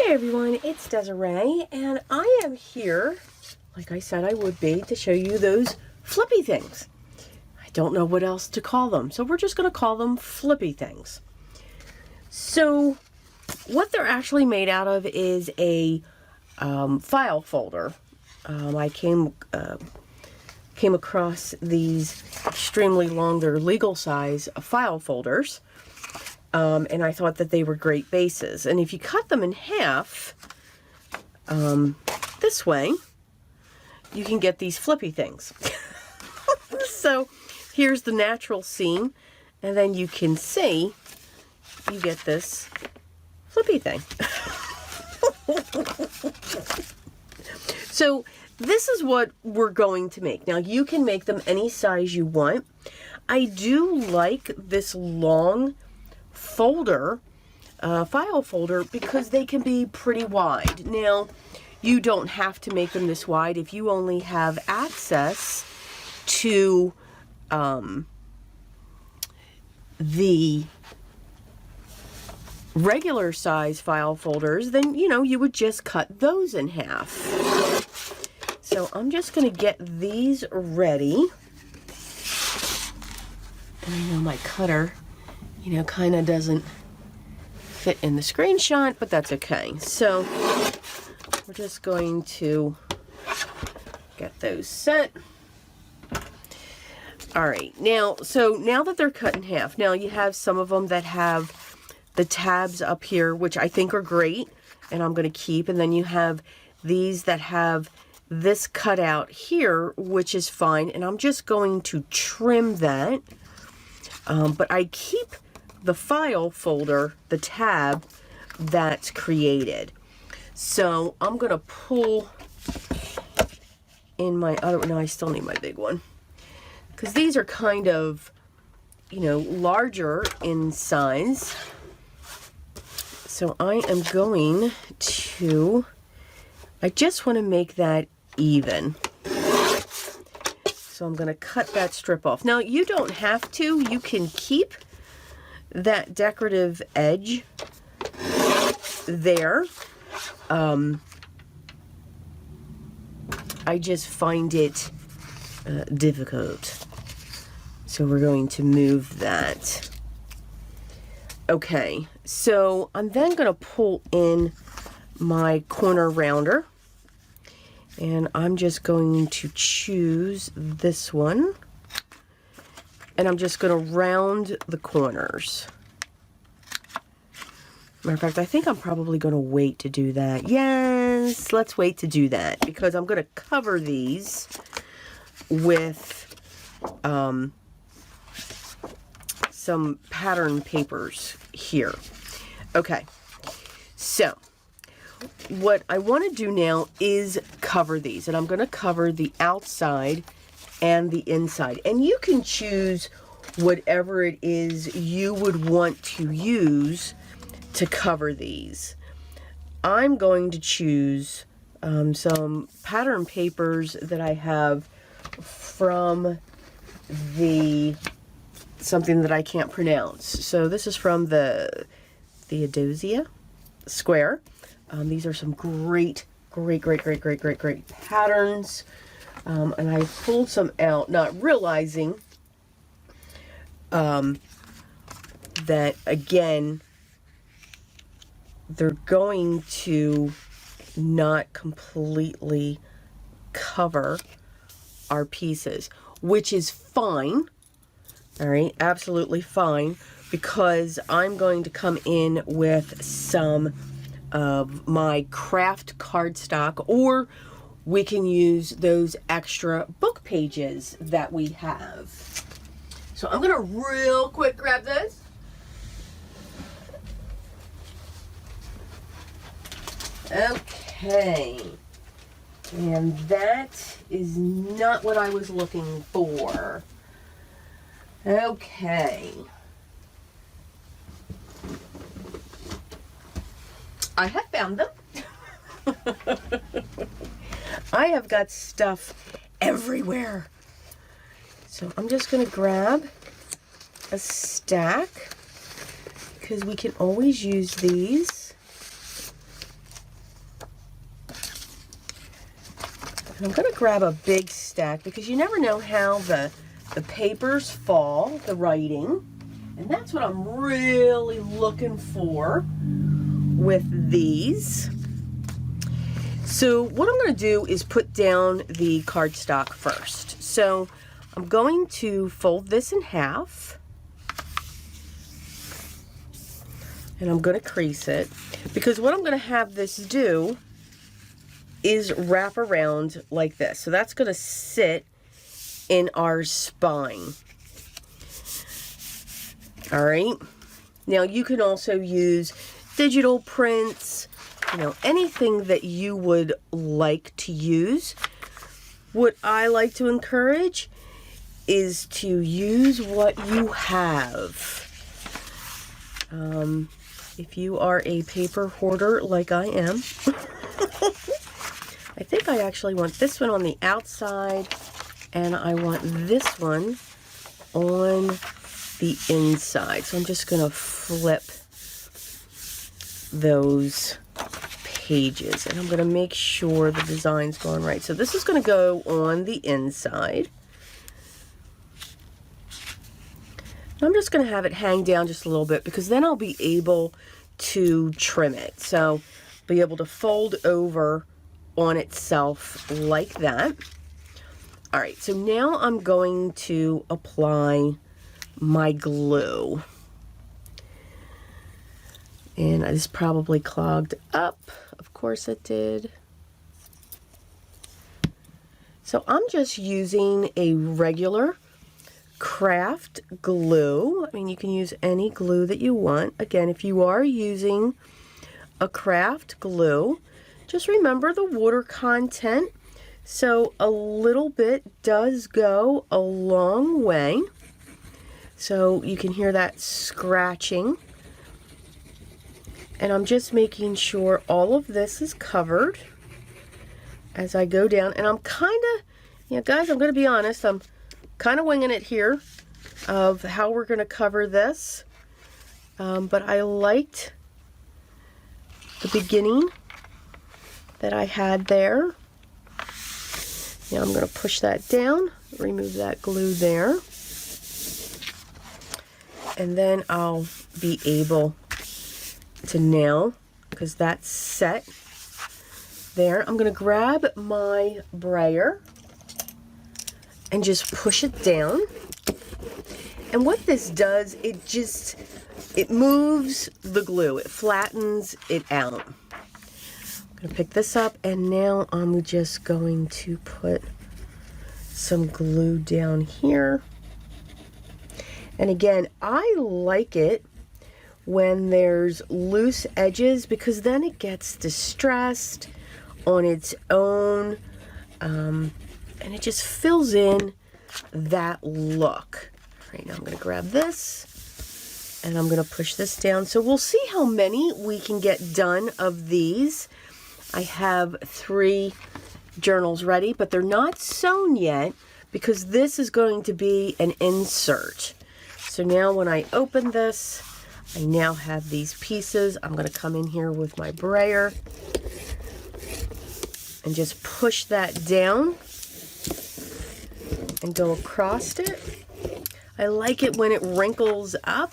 Hi everyone, it's Desiree, and I am here, like I said I would be, to show you those flippy things. I don't know what else to call them, so we're just going to call them flippy things. So what they're actually made out of is a file folder. I came across these extremely long, they're legal size file folders. And I thought that they were great bases. And if you cut them in half, this way, you can get these flippy things. So here's the natural seam, and then you can see you get this flippy thing. So this is what we're going to make. Now you can make them any size you want. I do like this long folder, file folder, because they can be pretty wide. Now, you don't have to make them this wide if you only have access to the regular size file folders, then, you know, you would just cut those in half. So I'm just going to get these ready. And I know my cutter, you know, kind of doesn't fit in the screenshot, but that's okay. So we're just going to get those set. All right, now that they're cut in half, now you have some of them that have the tabs up here, which I think are great, and I'm going to keep. And then you have these that have this cut out here, which is fine, and I'm just going to trim that. But I keep the file folder, the tab that's created. So I'm going to pull in my other, no, I still need my big one, because these are kind of, you know, larger in size. So I am going to, I just want to make that even. So I'm going to cut that strip off. Now you don't have to, you can keep that decorative edge there. I just find it difficult. So we're going to move that. Okay, so I'm then going to pull in my corner rounder. And I'm just going to choose this one. And I'm just going to round the corners. Matter of fact, I think I'm probably going to wait to do that. Yes, let's wait to do that, because I'm going to cover these with some pattern papers here. Okay, so what I want to do now is cover these, and I'm going to cover the outside and the inside, and you can choose whatever it is you would want to use to cover these. I'm going to choose some pattern papers that I have from the something that I can't pronounce. So this is from the Theodosia Square. These are some great patterns. And I pulled some out, not realizing that, again, they're going to not completely cover our pieces, which is fine. All right, absolutely fine, because I'm going to come in with some of my craft cardstock, or we can use those extra book pages that we have. So I'm going to real quick grab this. Okay. And that is not what I was looking for. Okay. I have found them. I have got stuff everywhere. So I'm just going to grab a stack, because we can always use these And I'm going to grab a big stack because you never know how the papers fall, the writing. And that's what I'm really looking for with these. So what I'm going to do is put down the cardstock first. So I'm going to fold this in half. And I'm going to crease it. Because what I'm going to have this do is wrap around like this. So that's going to sit in our spine. All right. Now you can also use digital prints, you know, anything that you would like to use. What I like to encourage is to use what you have. If you are a paper hoarder like I am, I think I actually want this one on the outside and I want this one on the inside. So I'm just going to flip those pages and I'm going to make sure the design's going right. So this is going to go on the inside. I'm just going to have it hang down just a little bit because then I'll be able to trim it. So be able to fold over on itself like that. All right, so now I'm going to apply my glue. And this probably clogged up. Of course it did. So I'm just using a regular craft glue. I mean, you can use any glue that you want. Again, if you are using a craft glue, just remember the water content. So a little bit does go a long way. So you can hear that scratching. And I'm just making sure all of this is covered as I go down. And I'm kind of, you know, guys, I'm going to be honest, I'm kind of winging it here of how we're going to cover this. But I liked the beginning that I had there. Now I'm going to push that down, remove that glue there. And then I'll be able to nail, because that's set there. I'm going to grab my brayer and just push it down. And what this does, it moves the glue. It flattens it out. I'm going to pick this up and now I'm just going to put some glue down here. And again, I like it when there's loose edges because then it gets distressed on its own, and it just fills in that look. All right, now I'm going to grab this and I'm going to push this down. So we'll see how many we can get done of these. I have 3 journals ready, but they're not sewn yet because this is going to be an insert. So now when I open this, I now have these pieces. I'm going to come in here with my brayer and just push that down and go across it. I like it when it wrinkles up.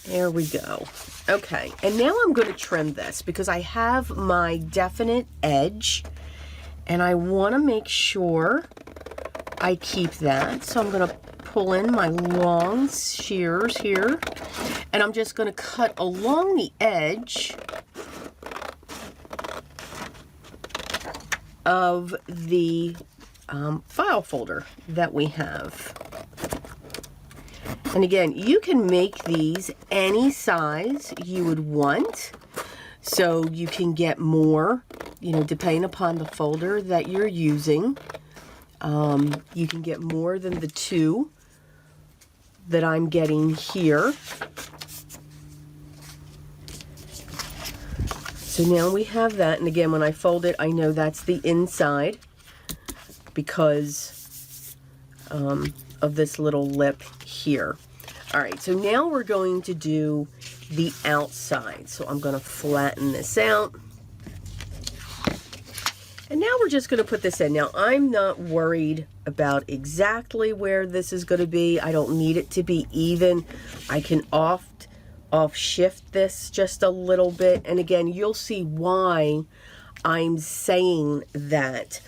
There we go. Okay, and now I'm going to trim this because I have my definite edge and I want to make sure I keep that. So I'm going to pull in my long shears here and I'm just going to cut along the edge of the file folder that we have. And again, you can make these any size you would want. So you can get more, you know, depending upon the folder that you're using. You can get more than the 2 that I'm getting here. So now we have that. And again, when I fold it, I know that's the inside because of this little lip here. All right, so now we're going to do the outside. So I'm going to flatten this out. And now we're just going to put this in. Now, I'm not worried about exactly where this is going to be. I don't need it to be even. I can off shift this just a little bit. And again, you'll see why I'm saying that.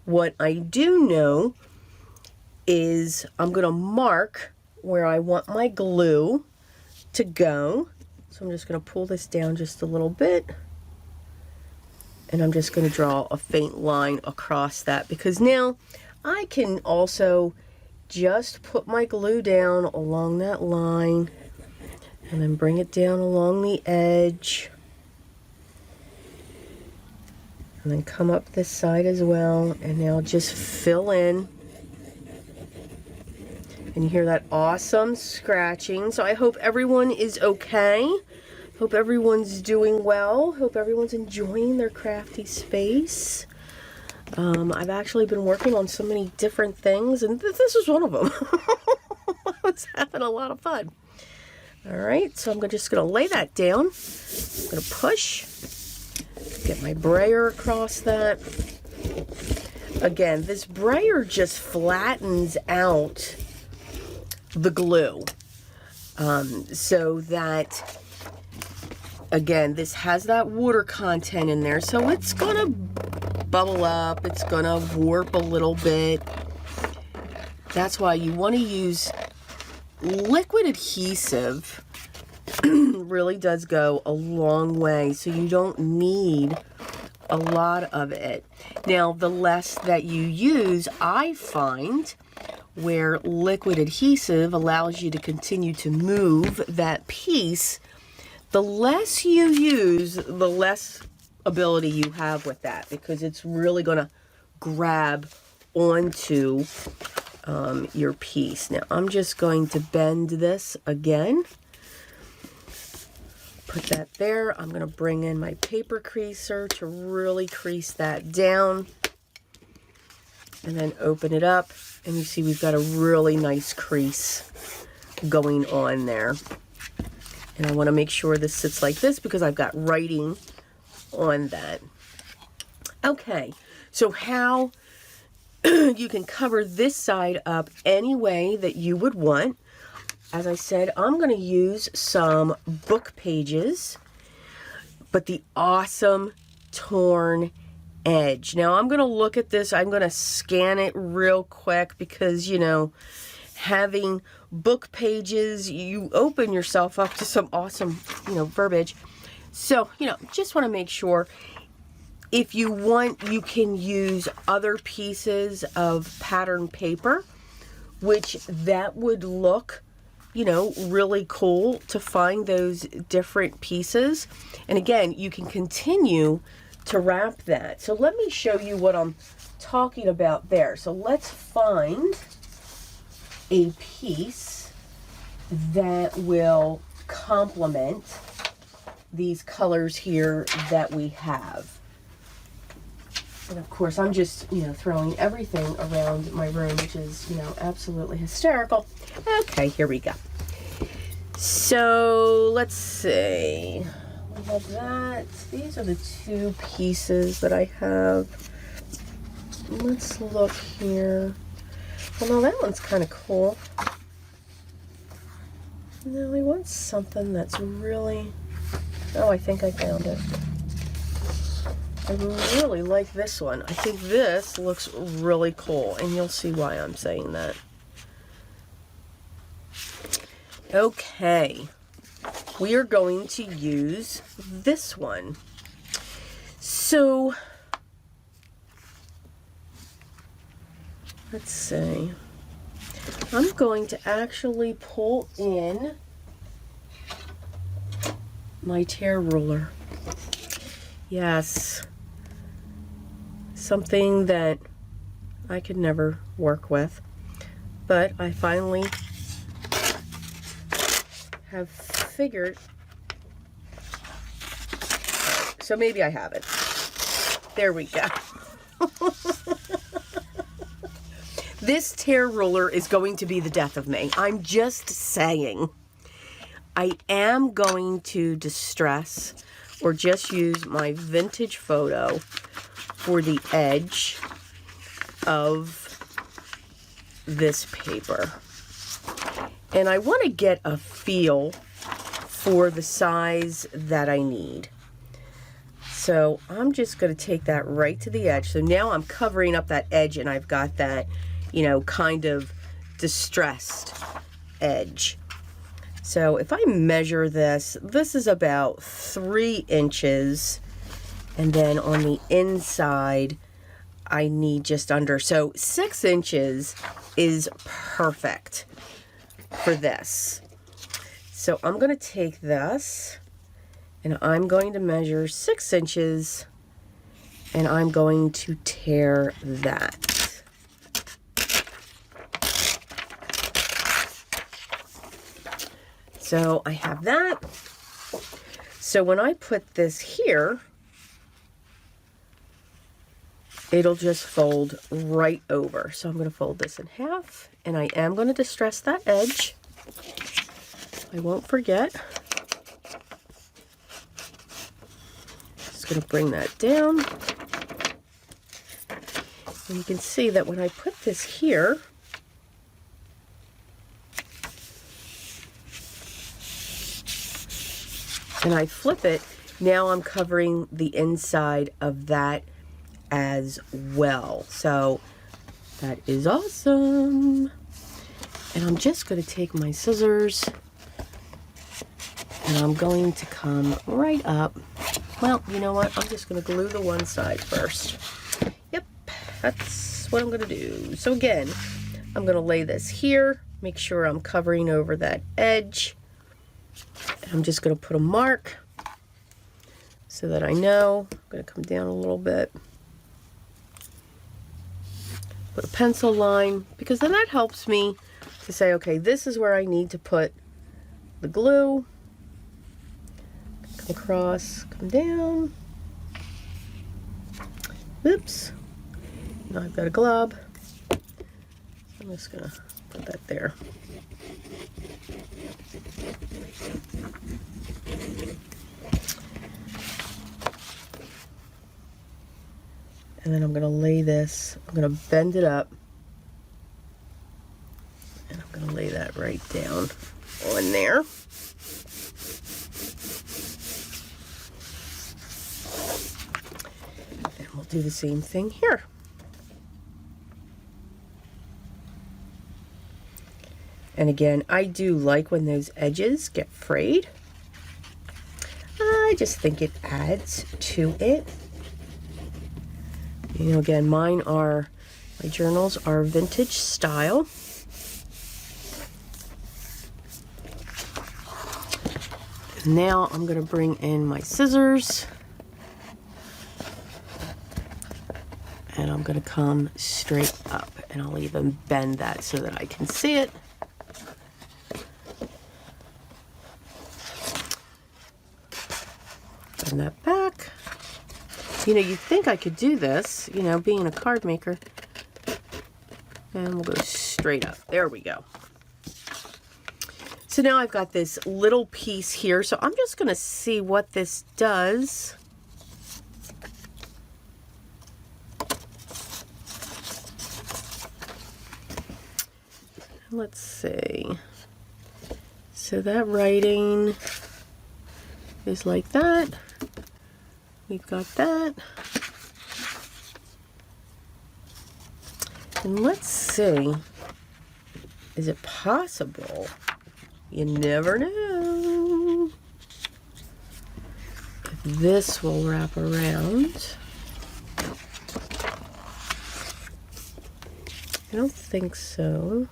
What I do know is I'm going to mark where I want my glue to go. So I'm just going to pull this down just a little bit. And I'm just going to draw a faint line across that, because now I can also just put my glue down along that line and then bring it down along the edge. And then come up this side as well, and now just fill in. And you hear that awesome scratching. So I hope everyone is okay. Hope everyone's doing well. Hope everyone's enjoying their crafty space. I've actually been working on so many different things, and this is one of them. I was having a lot of fun. All right, so I'm just going to lay that down. I'm going to push. Get my brayer across that. Again, this brayer just flattens out the glue so that, again, this has that water content in there, so it's gonna bubble up, it's gonna warp a little bit. That's why you want to use liquid adhesive. Really does go a long way, so you don't need a lot of it. Now, the less that you use, I find, where liquid adhesive allows you to continue to move that piece, the less you use, the less ability you have with that, because it's really going to grab onto your piece. Now, I'm just going to bend this again. Put that there. I'm going to bring in my paper creaser to really crease that down. And then open it up. And you see we've got a really nice crease going on there. And I want to make sure this sits like this because I've got writing on that. Okay, so how you can cover this side up any way that you would want. As I said, I'm going to use some book pages, but the awesome torn edge. Now, I'm going to look at this. I'm going to scan it real quick because, you know, having book pages, you open yourself up to some awesome, you know, verbiage. So, you know, just want to make sure. If you want, you can use other pieces of pattern paper, which that would look, you know, really cool to find those different pieces. And again, you can continue to wrap that. So let me show you what I'm talking about there. So let's find a piece that will complement these colors here that we have. And of course, I'm just, you know, throwing everything around my room, which is, you know, absolutely hysterical. Okay, here we go. So let's see. We have that. These are the two pieces that I have. Let's look here. Well, no, that one's kind of cool. No, we want something that's really... Oh, I think I found it. I really like this one. I think this looks really cool, and you'll see why I'm saying that. Okay, we are going to use this one. So, let's see. I'm going to actually pull in my tear ruler. Yes. Something that I could never work with, but I finally have figured. So maybe I have it. There we go. This tear ruler is going to be the death of me. I'm just saying. I am going to distress or just use my vintage photo for the edge of this paper. And I want to get a feel for the size that I need. So I'm just going to take that right to the edge. So now I'm covering up that edge and I've got that, you know, kind of distressed edge. So if I measure this, this is about 3 inches. And then on the inside, I need just under. So 6 inches is perfect for this. So I'm going to take this and I'm going to measure 6 inches and I'm going to tear that. So I have that. So when I put this here, it'll just fold right over. So I'm going to fold this in half and I am going to distress that edge. I won't forget. Just going to bring that down. And you can see that when I put this here, and I flip it, now I'm covering the inside of that as well. So that is awesome. And I'm just going to take my scissors and I'm going to come right up. Well, you know what? I'm just going to glue the one side first. Yep, that's what I'm going to do. So again, I'm going to lay this here, make sure I'm covering over that edge. And I'm just going to put a mark so that I know. I'm going to come down a little bit. Put a pencil line, because then that helps me to say, okay, this is where I need to put the glue. Come across, come down. Oops. Now I've got a glob. I'm just going to put that there. And then I'm going to lay this, I'm going to bend it up, and I'm going to lay that right down on there. And we'll do the same thing here. And again, I do like when those edges get frayed. I just think it adds to it. You know, again, my journals are vintage style. Now I'm going to bring in my scissors. And I'm going to come straight up. And I'll even bend that so that I can see it. Bend that back. You know, you'd think I could do this, you know, being a card maker. And we'll go straight up. There we go. So now I've got this little piece here. So I'm just going to see what this does. Let's see. So that writing is like that. We've got that. And let's see, is it possible? You never know. If this will wrap around. I don't think so.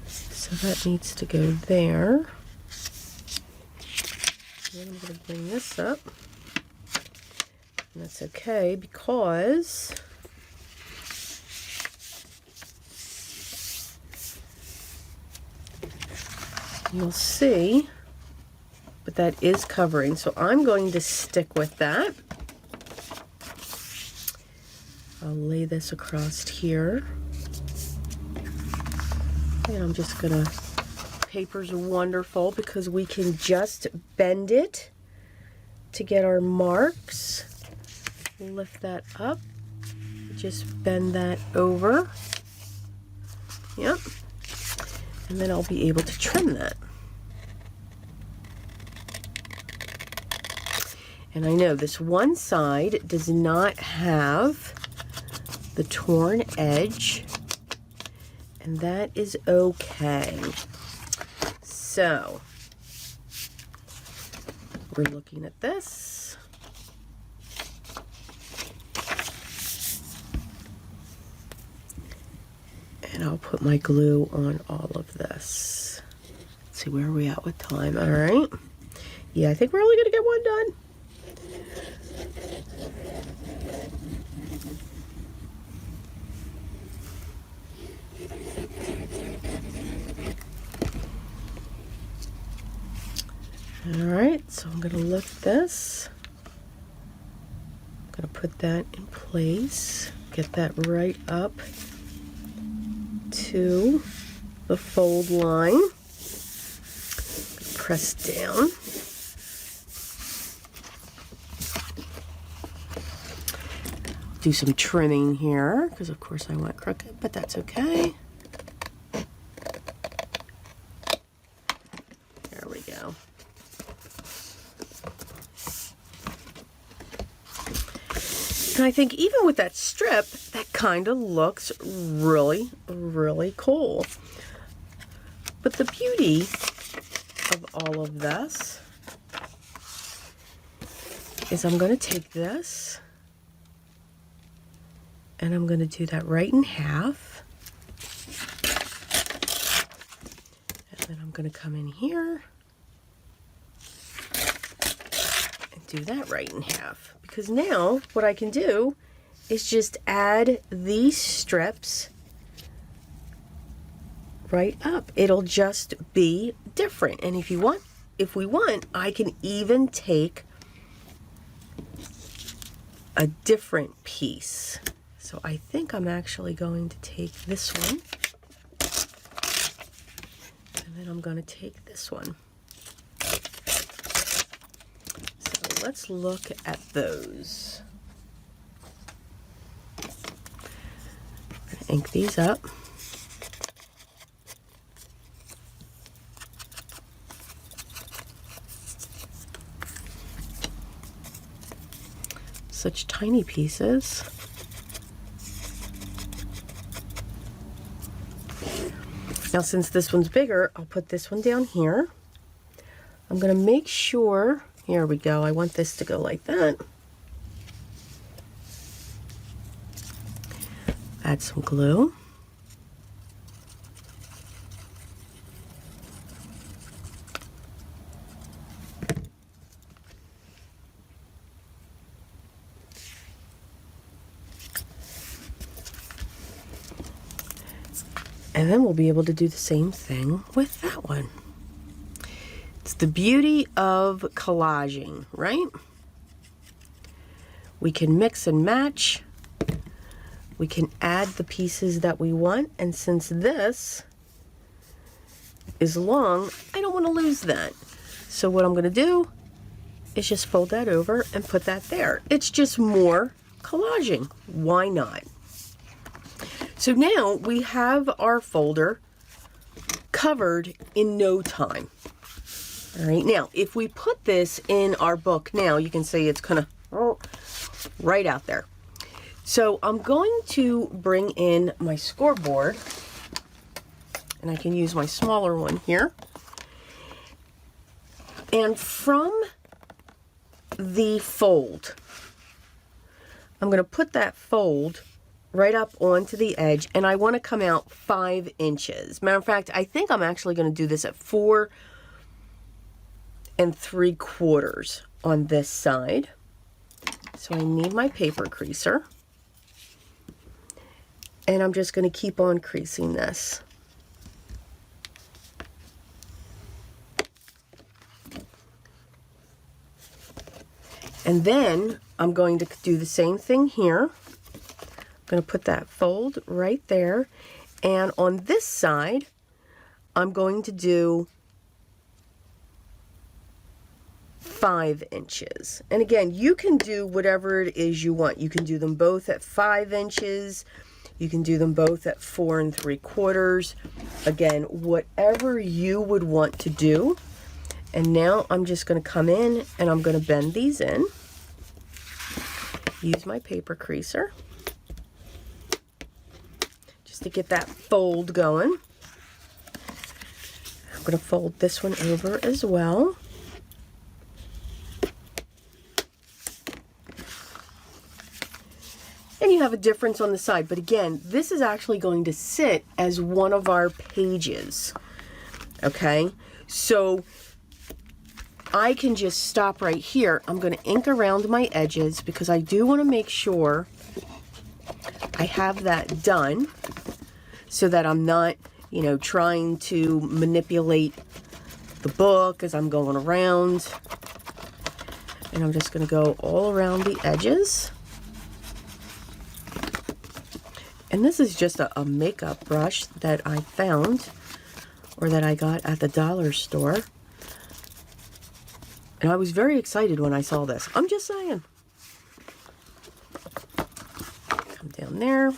So that needs to go there. Then I'm going to bring this up. And that's okay because you'll see, but that is covering. So I'm going to stick with that. I'll lay this across here. And I'm just going to paper's wonderful because we can just bend it to get our marks. Lift that up, just bend that over. Yep. And then I'll be able to trim that. And I know this one side does not have the torn edge, and that is okay. So, we're looking at this. And I'll put my glue on all of this. Let's see, where are we at with time? All right. Yeah, I think we're only going to get one done. All right, so I'm going to lift this. I'm going to put that in place. Get that right up to the fold line. Press down. Do some trimming here because of course I want crooked, but that's okay. There we go. And I think even with that strip, that kind of looks really, really cool. But the beauty of all of this is I'm going to take this and I'm going to do that right in half. And then I'm going to come in here and do that right in half. Because now what I can do is just add these strips right up. It'll just be different. And if we want, I can even take a different piece. So I think I'm actually going to take this one. And then I'm going to take this one. So let's look at those. I'm going to ink these up. Such tiny pieces. Now since this one's bigger, I'll put this one down here. I'm going to make sure, here we go, I want this to go like that. Add some glue. And then we'll be able to do the same thing with that one. It's the beauty of collaging, right? We can mix and match. We can add the pieces that we want. And since this is long, I don't want to lose that. So what I'm going to do is just fold that over and put that there. It's just more collaging. Why not? So now we have our folder covered in no time. All right, now if we put this in our book now, you can see it's kind of right out there. So I'm going to bring in my scoreboard, and I can use my smaller one here. And from the fold, I'm going to put that fold right up onto the edge, and I want to come out 5 inches. Matter of fact, I think I'm actually going to do this at 4 3/4 on this side. So I need my paper creaser, and I'm just going to keep on creasing this. And then I'm going to do the same thing here. I'm going to put that fold right there, and on this side I'm going to do 5 inches. And again, you can do whatever it is you want. You can do them both at 5 inches. You can do them both at 4 3/4. Again, whatever you would want to do. And now I'm just going to come in and I'm going to bend these in. Use my paper creaser just to get that fold going. I'm going to fold this one over as well. And you have a difference on the side, but again, this is actually going to sit as one of our pages. Okay, so I can just stop right here. I'm going to ink around my edges because I do want to make sure I have that done so that I'm not, you know, trying to manipulate the book as I'm going around. And I'm just going to go all around the edges. And this is just a makeup brush that I found, or that I got at the dollar store. And I was very excited when I saw this. I'm just saying. Come down there.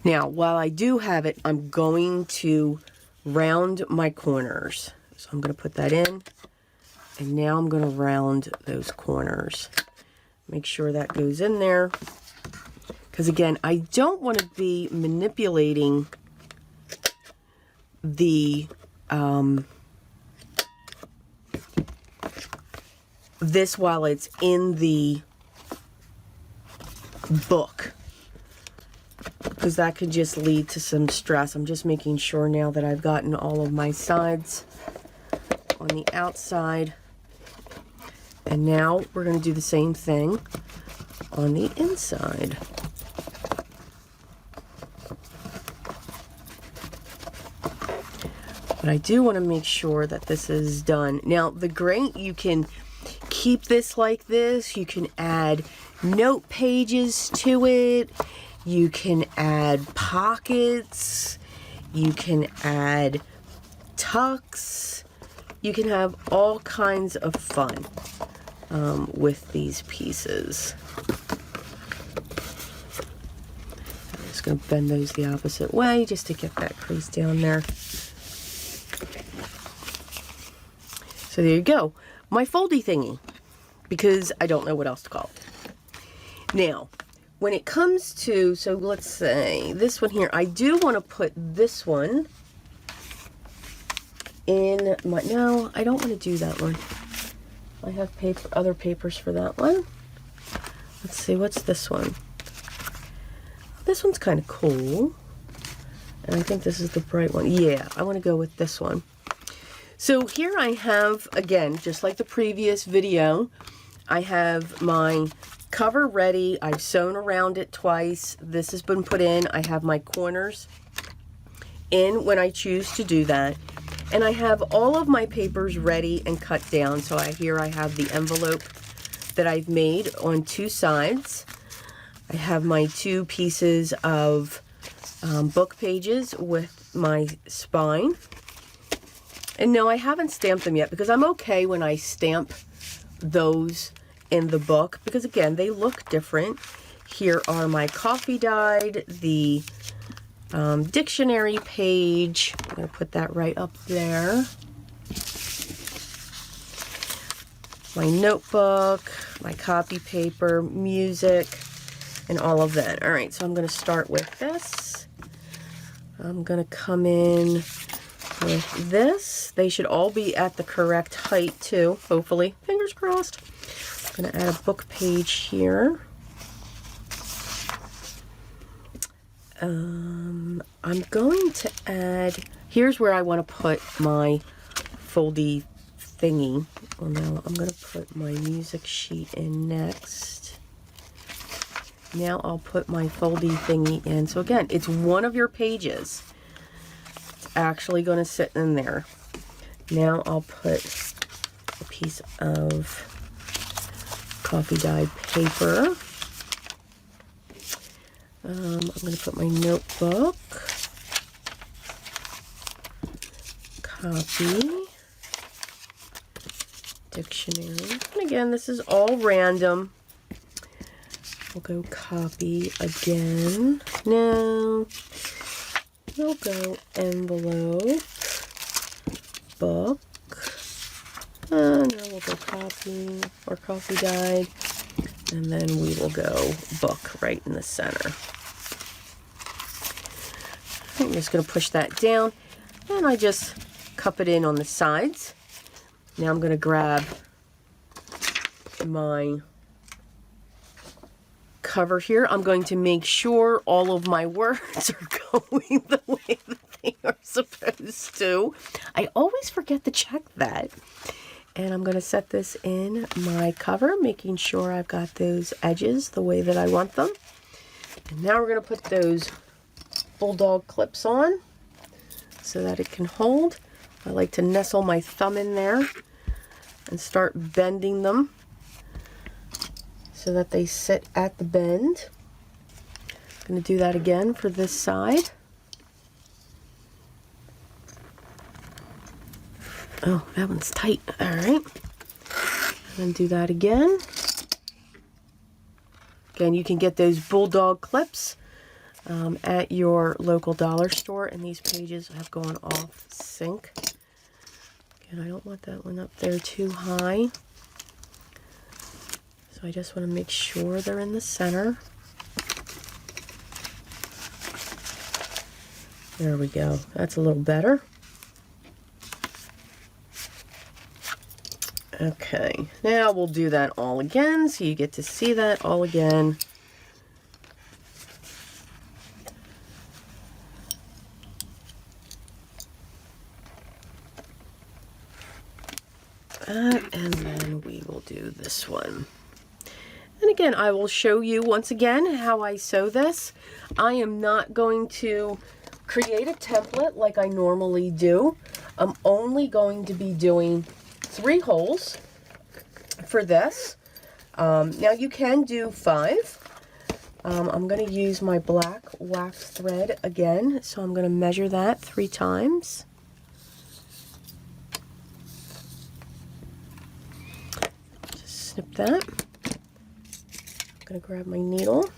Now, while I do have it, I'm going to round my corners. So I'm going to put that in. And now I'm going to round those corners. Make sure that goes in there. Because again, I don't want to be manipulating the this while it's in the book, because that could just lead to some stress. I'm just making sure now that I've gotten all of my sides on the outside. And now we're going to do the same thing on the inside. But I do want to make sure that this is done. Now, the great, you can keep this like this. You can add note pages to it. You can add pockets. You can add tucks. You can have all kinds of fun with these pieces. I'm just going to bend those the opposite way just to get that crease down there. So there you go. My foldy thingy, because I don't know what else to call it. Now, when it comes to, so let's say this one here, I do want to put this one in my, no, I don't want to do that one. I have other papers for that one. Let's see, what's this one? This one's kind of cool. And I think this is the bright one. Yeah, I want to go with this one. So here I have, again, just like the previous video, I have my cover ready. I've sewn around it twice. This has been put in. I have my corners in when I choose to do that. And I have all of my papers ready and cut down. So here I have the envelope that I've made on 2 sides. I have my 2 pieces of book pages with my spine. And no, I haven't stamped them yet because I'm okay when I stamp those in the book because, again, they look different. Here are my coffee dyed, the dictionary page. I'm going to put that right up there. My notebook, my copy paper, music, and all of that. All right, so I'm going to start with this. I'm going to come in with this. They should all be at the correct height too, hopefully. Fingers crossed. I'm going to add a book page here. I'm going to add, here's where I want to put my foldy thingy. Well, now I'm going to put my music sheet in next. Now I'll put my foldy thingy in. So again, it's one of your pages. It's actually going to sit in there. Now I'll put a piece of coffee dyed paper. I'm going to put my notebook, copy, dictionary, and again, this is all random. We'll go copy again. No, we'll go envelope, book, no, we'll go copy or coffee dyed, and then we will go book right in the center. I'm just going to push that down, and I just cup it in on the sides. Now I'm going to grab my cover here. I'm going to make sure all of my words are going the way that they are supposed to. I always forget to check that. And I'm going to set this in my cover, making sure I've got those edges the way that I want them. And now we're going to put those bulldog clips on so that it can hold. I like to nestle my thumb in there and start bending them so that they sit at the bend. I'm going to do that again for this side. Oh, that one's tight. All right. And do that again. Again, you can get those bulldog clips at your local dollar store, and these pages have gone off sync. Again, I don't want that one up there too high. So I just want to make sure they're in the center. There we go. That's a little better. Okay, now we'll do that all again so you get to see that all again. And then we will do this one. And again, I will show you once again how I sew this. I am not going to create a template like I normally do. I'm only going to be doing 3 holes for this. Now you can do 5. I'm going to use my black wax thread again, so I'm going to measure that 3 times. Just snip that. I'm going to grab my needle.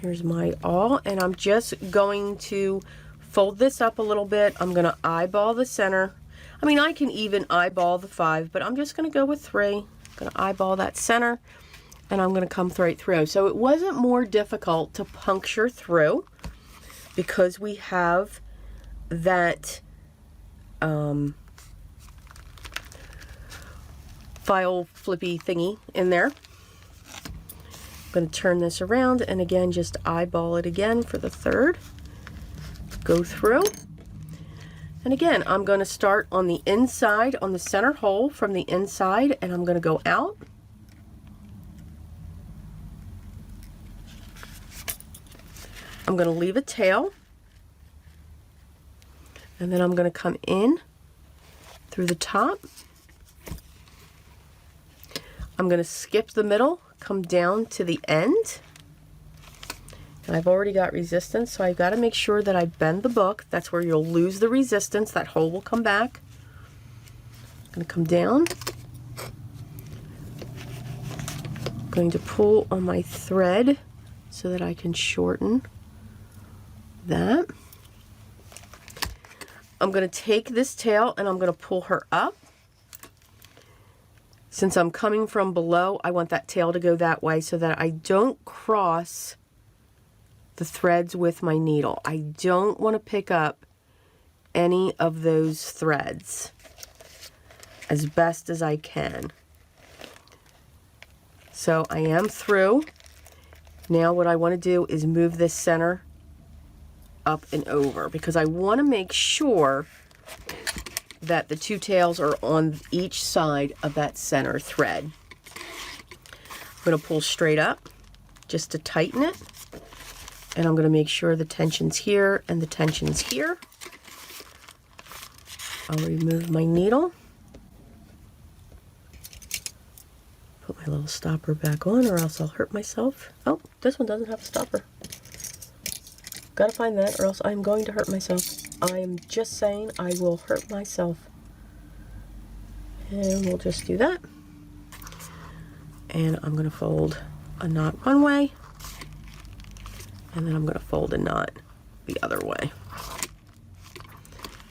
Here's my awl, and I'm just going to fold this up a little bit. I'm going to eyeball the center. I mean, I can even eyeball the 5, but I'm just going to go with 3. I'm going to eyeball that center, and I'm going to come right through. So it wasn't more difficult to puncture through because we have that file flippy thingy in there. I'm going to turn this around and again just eyeball it again for the 3rd. Go through. And again, I'm going to start on the inside, on the center hole from the inside, and I'm going to go out. I'm going to leave a tail. And then I'm going to come in through the top. I'm going to skip the middle, come down to the end. And I've already got resistance, so I've got to make sure that I bend the book. That's where you'll lose the resistance. That hole will come back. I'm going to come down. I'm going to pull on my thread so that I can shorten that. I'm going to take this tail and I'm going to pull her up. Since I'm coming from below, I want that tail to go that way so that I don't cross the threads with my needle. I don't want to pick up any of those threads as best as I can. So I am through. Now what I want to do is move this center up and over because I want to make sure that the 2 tails are on each side of that center thread. I'm going to pull straight up just to tighten it, and I'm going to make sure the tension's here and the tension's here. I'll remove my needle. my little stopper back on or else I'll hurt myself. Oh, this one doesn't have a stopper. Gotta find that or else I'm going to hurt myself. I am just saying I will hurt myself. And we'll just do that. And I'm going to fold a knot one way. And then I'm going to fold a knot the other way.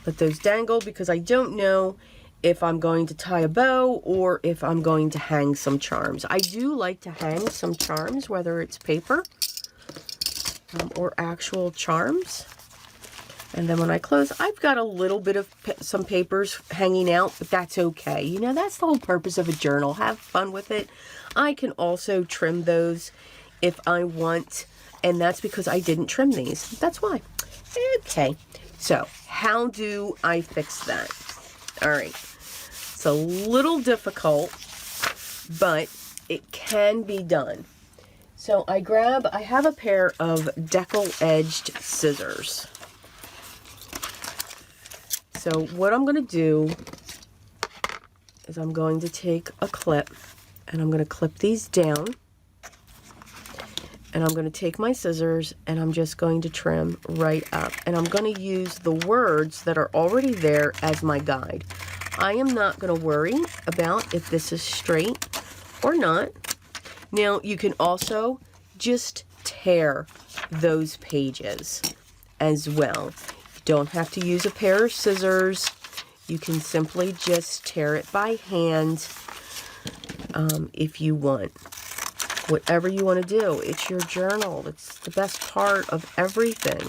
Let those dangle because I don't know if I'm going to tie a bow or if I'm going to hang some charms. I do like to hang some charms, whether it's paper or actual charms. And then when I close, I've got a little bit of some papers hanging out, but that's okay. You know, that's the whole purpose of a journal. Have fun with it. I can also trim those if I want, and that's because I didn't trim these. That's why. Okay, so how do I fix that? All right, it's a little difficult, but it can be done. So I have a pair of deckle-edged scissors. So what I'm going to do is I'm going to take a clip and I'm going to clip these down. And I'm going to take my scissors and I'm just going to trim right up. And I'm going to use the words that are already there as my guide. I am not going to worry about if this is straight or not. Now, you can also just tear those pages as well. You don't have to use a pair of scissors. You can simply just tear it by hand if you want. Whatever you want to do. It's your journal. It's the best part of everything.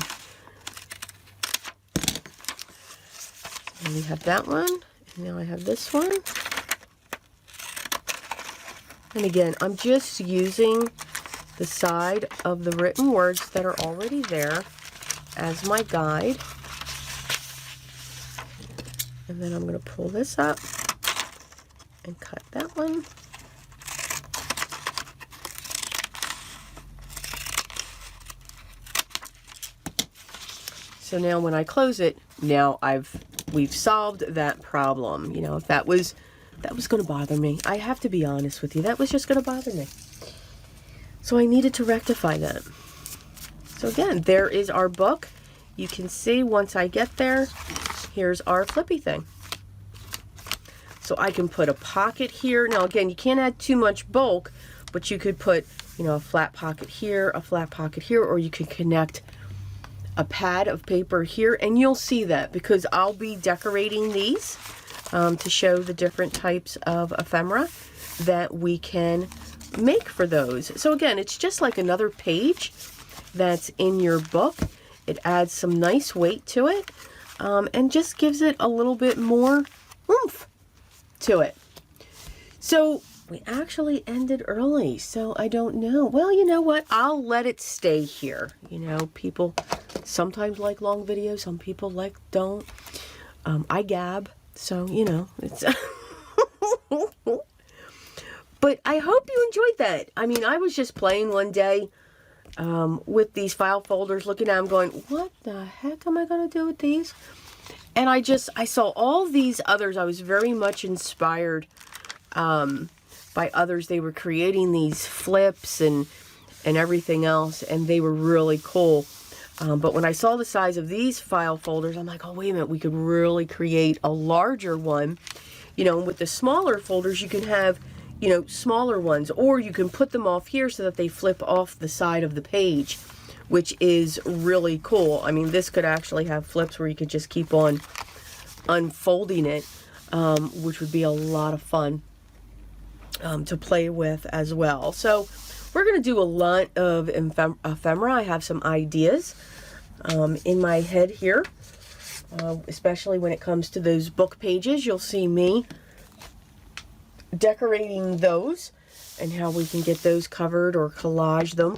And we have that one. And now I have this one. And again, I'm just using the side of the written words that are already there as my guide. And then I'm going to pull this up and cut that one. So now when I close it, now we've solved that problem. You know, if that was going to bother me. I have to be honest with you. That was just going to bother me. So I needed to rectify that. So again, there is our book. You can see once I get there, here's our Flippy thing. So I can put a pocket here. Now again, you can't add too much bulk, but you could put, you know, a flat pocket here, a flat pocket here, or you could connect a pad of paper here, and you'll see that because I'll be decorating these to show the different types of ephemera that we can make for those. So again, it's just like another page that's in your book. It adds some nice weight to it and just gives it a little bit more oomph to it. So we actually ended early, so I don't know. Well, you know what? I'll let it stay here. You know, people sometimes like long videos. Some people don't. I gab, so, you know, it's... But I hope you enjoyed that. I mean, I was just playing one day with these file folders, looking at them going, what the heck am I going to do with these? And I saw all these others. I was very much inspired by others. They were creating these flips and everything else, and they were really cool. But when I saw the size of these file folders, I'm like, oh, wait a minute, we could really create a larger one. You know, with the smaller folders, you can have, you know, smaller ones, or you can put them off here so that they flip off the side of the page, which is really cool. I mean, this could actually have flips where you could just keep on unfolding it, which would be a lot of fun to play with as well. So we're going to do a lot of ephemera. I have some ideas in my head here, especially when it comes to those book pages. You'll see me decorating those and how we can get those covered or collage them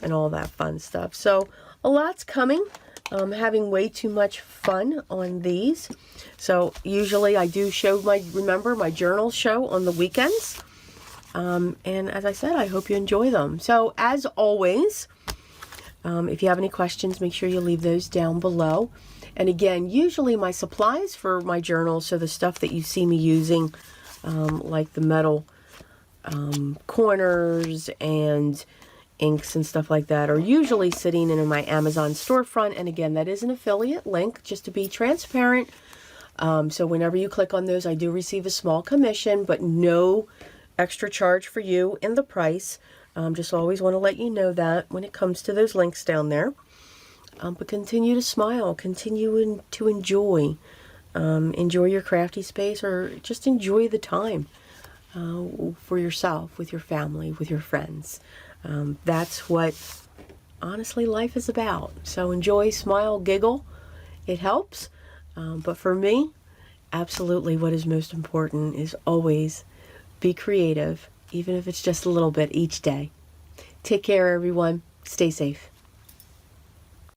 and all that fun stuff. So a lot's coming. I'm having way too much fun on these. So usually I do show my journal show on the weekends. And as I said, I hope you enjoy them. So as always, if you have any questions, make sure you leave those down below. And again, usually my supplies for my journal, so the stuff that you see me using, like the metal corners and inks and stuff like that are usually sitting in my Amazon storefront. And again, that is an affiliate link, just to be transparent. So whenever you click on those, I do receive a small commission, but no extra charge for you in the price. Just always want to let you know that when it comes to those links down there. But continue to smile, continue to enjoy. Enjoy your crafty space, or just enjoy the time for yourself, with your family, with your friends. That's what, honestly, life is about. So enjoy, smile, giggle. It helps. But for me, absolutely what is most important is always be creative, even if it's just a little bit each day. Take care, everyone. Stay safe.